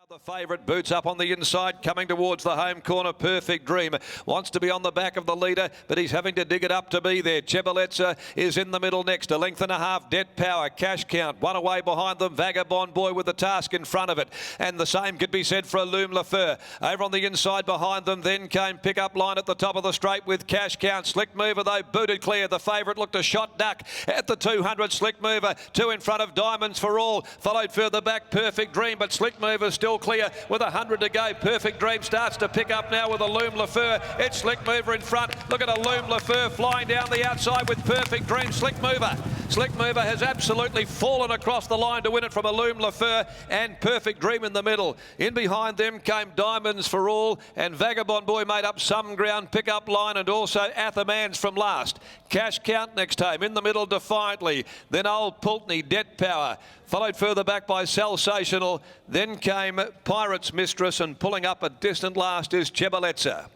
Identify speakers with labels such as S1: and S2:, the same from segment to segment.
S1: The favourite boots up on the inside, coming towards the home corner. Perfect Dream wants to be on the back of the leader, but he's having to dig it up to be there. Chebaletza is in the middle next, a length and a half. Debt Power, Cash Count, one away behind them. Vagabond Boy with the task in front of it, and the same could be said for Illume Lafeur. Over on the inside behind them, then came Pick Up Line at the top of the straight with Cash Count. Slick Mover though booted clear. The favourite looked a shot duck at the 200. Slick Mover, two in front of Diamonds for All, followed further back Perfect Dream, but Slick Mover still clear with 100 to go. Perfect Dream starts to pick up now with Illume Lafeur. It's Slick Mover in front. Look at Illume Lafeur flying down the outside with Perfect Dream. Slick Mover has absolutely fallen across the line to win it from Illume Lafeur, and Perfect Dream in the middle. In behind them came Diamonds for All, and Vagabond Boy made up some ground. Pick Up Line and also Athamans from last. Cash Count next home. In the middle Defiantly. Then Old Pulteney, Debt Power. Followed further back by Sensational. Then came Pirate's Mistress, and pulling up a distant last is Chebaletza.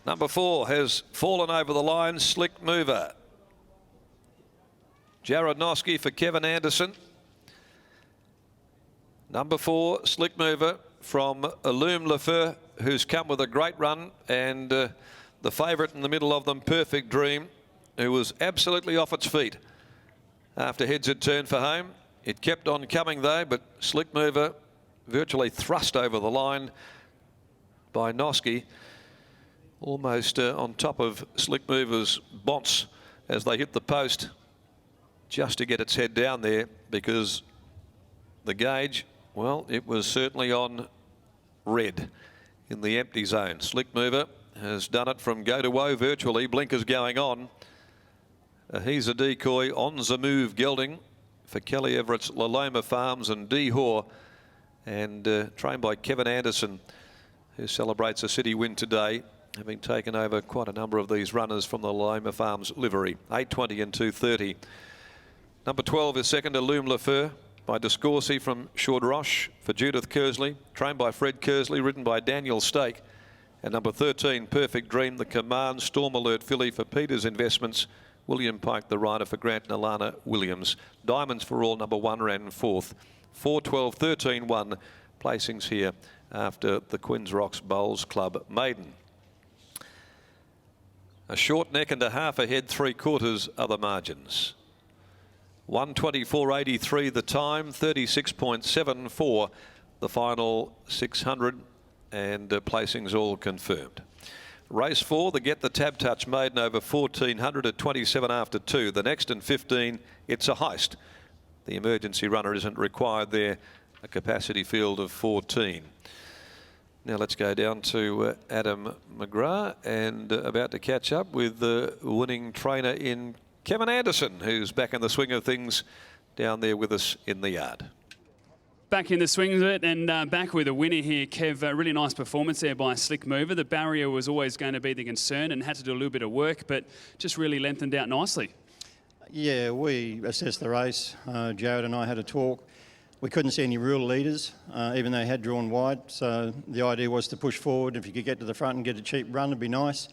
S1: Number 4 has fallen over the line, Slick Mover. Jared Noski for Kevin Anderson. Number 4, Slick Mover from Illume Lafeur, who's come with a great run, and the favourite in the middle of them, Perfect Dream, who was absolutely off its feet after heads had turned for home. It kept on coming though, but Slick Mover virtually thrust over the line by Noski, almost on top of Slick Mover's bonce as they hit the post, just to get its head down there, because the gauge, well, it was certainly on red in the empty zone. Slick Mover has done it from go to woe virtually, blinkers going on. He's a decoy on the move gelding for Kelly Everett's Laloma Farms and D. Hoare, and trained by Kevin Anderson, who celebrates a city win today, having taken over quite a number of these runners from the Laloma Farms livery. 8:20 and 2:30. Number 12 is second, Illume Lafeur by Discourcy from Chaude Roche for Judith Kersley, trained by Fred Kersley, ridden by Daniel Stake. And number 13, Perfect Dream, the Command Storm Alert filly for Peters Investments. William Pike, the rider for Grant and Alana Williams. Diamonds for All, number 1 ran 4th. 4, 12, 13, 1 placings here after the Quinns Rocks Bowls Club maiden. A short neck and a half ahead, 3/4 are the margins. 1:24.83 the time, 36.74 the final 600, and placings all confirmed. Race 4, the Get the Tab Touch maiden over 1400 at 27 after 2. The next and 15, it's a heist. The emergency runner isn't required there, a capacity field of 14. Now let's go down to Adam McGrath, and about to catch up with the winning trainer in Kevin Anderson, who's back in the swing of things down there with us in the yard.
S2: Back in the swing of it, and back with a winner here, Kev. A really nice performance there by Slick Mover. The barrier was always going to be the concern and had to do a little bit of work, but just really lengthened out nicely.
S3: Yeah, we assessed the race. Jared and I had a talk. We couldn't see any real leaders, even though they had drawn wide. So the idea was to push forward. If you could get to the front and get a cheap run, it'd be nice.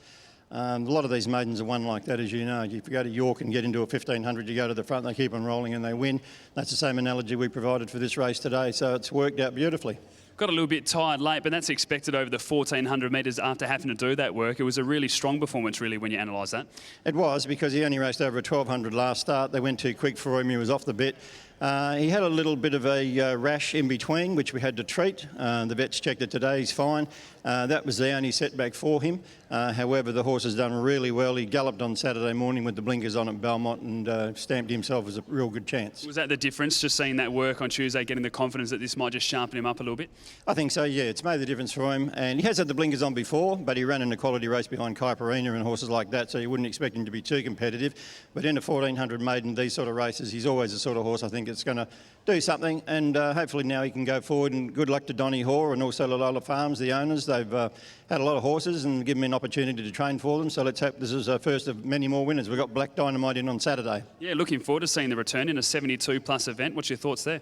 S3: A lot of these maidens are won like that, as you know. If you go to York and get into a 1500, you go to the front, they keep on rolling and they win. That's the same analogy we provided for this race today, so it's worked out beautifully.
S2: Got a little bit tired late, but that's expected over the 1400 metres after having to do that work. It was a really strong performance, really, when you analyse that.
S3: It was, because he only raced over a 1200 last start. They went too quick for him. He was off the bit. He had a little bit of a rash in between, which we had to treat. The vets checked it today. He's fine. That was the only setback for him. However, the horse has done really well. He galloped on Saturday morning with the blinkers on at Belmont and stamped himself as a real good chance.
S2: Was that the difference, just seeing that work on Tuesday, getting the confidence that this might just sharpen him up a little bit?
S3: I think so, yeah. It's made the difference for him. And he has had the blinkers on before, but he ran in a quality race behind Kaiparina and horses like that, so you wouldn't expect him to be too competitive. But in a 1400 maiden, these sort of races, he's always the sort of horse I think it's going to do something, and hopefully now he can go forward. And good luck to Donny Hoare and also Laloma Farms, the owners. They've had a lot of horses and given me an opportunity to train for them, so let's hope this is our first of many more winners. We've got Black Dynamite in on Saturday. Yeah,
S2: looking forward to seeing the return in a 72 plus event. What's your thoughts there?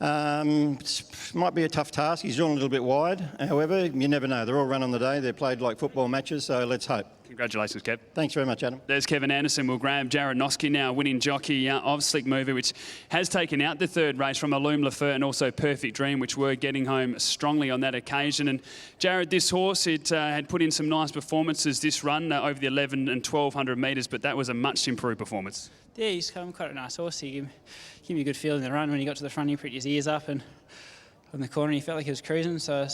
S3: Might be a tough task. He's drawn a little bit wide. However, you never know. They're all run on the day. They're played like football matches, so let's hope.
S2: Congratulations, Kev.
S3: Thanks very much, Adam.
S2: There's Kevin Anderson. We'll grab Jared Noski now, winning jockey of Slick Mover, which has taken out the third race from Illume Lafeur and also Perfect Dream, which were getting home strongly on that occasion. And Jared, this horse, it had put in some nice performances this run over the 11 and 1200 metres, but that was a much improved performance.
S4: Yeah, he's quite a nice horse. He gave me a good feel in the run. When he got to the front, he pricked his ears up, and on the corner, he felt like he was cruising. So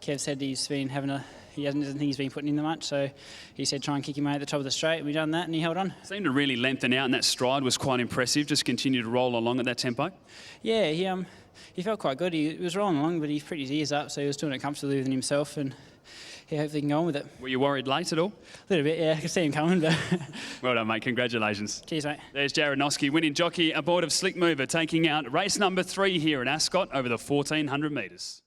S4: Kev said he doesn't think he's been putting in that much. So he said try and kick him out at the top of the straight. We done that, and he held on.
S2: Seemed to really lengthen out, and that stride was quite impressive. Just continued to roll along at that tempo.
S4: Yeah, he felt quite good. He was rolling along, but he pricked his ears up, so he was doing it comfortably within himself, and yeah, hopefully he can go on with it.
S2: Were you worried late at all?
S4: A little bit, yeah. I could see him coming, but
S2: well done, mate. Congratulations.
S4: Cheers, mate.
S2: There's Jared Noski, winning jockey aboard of Slick Mover, taking out race number 3 here at Ascot over the 1400 metres.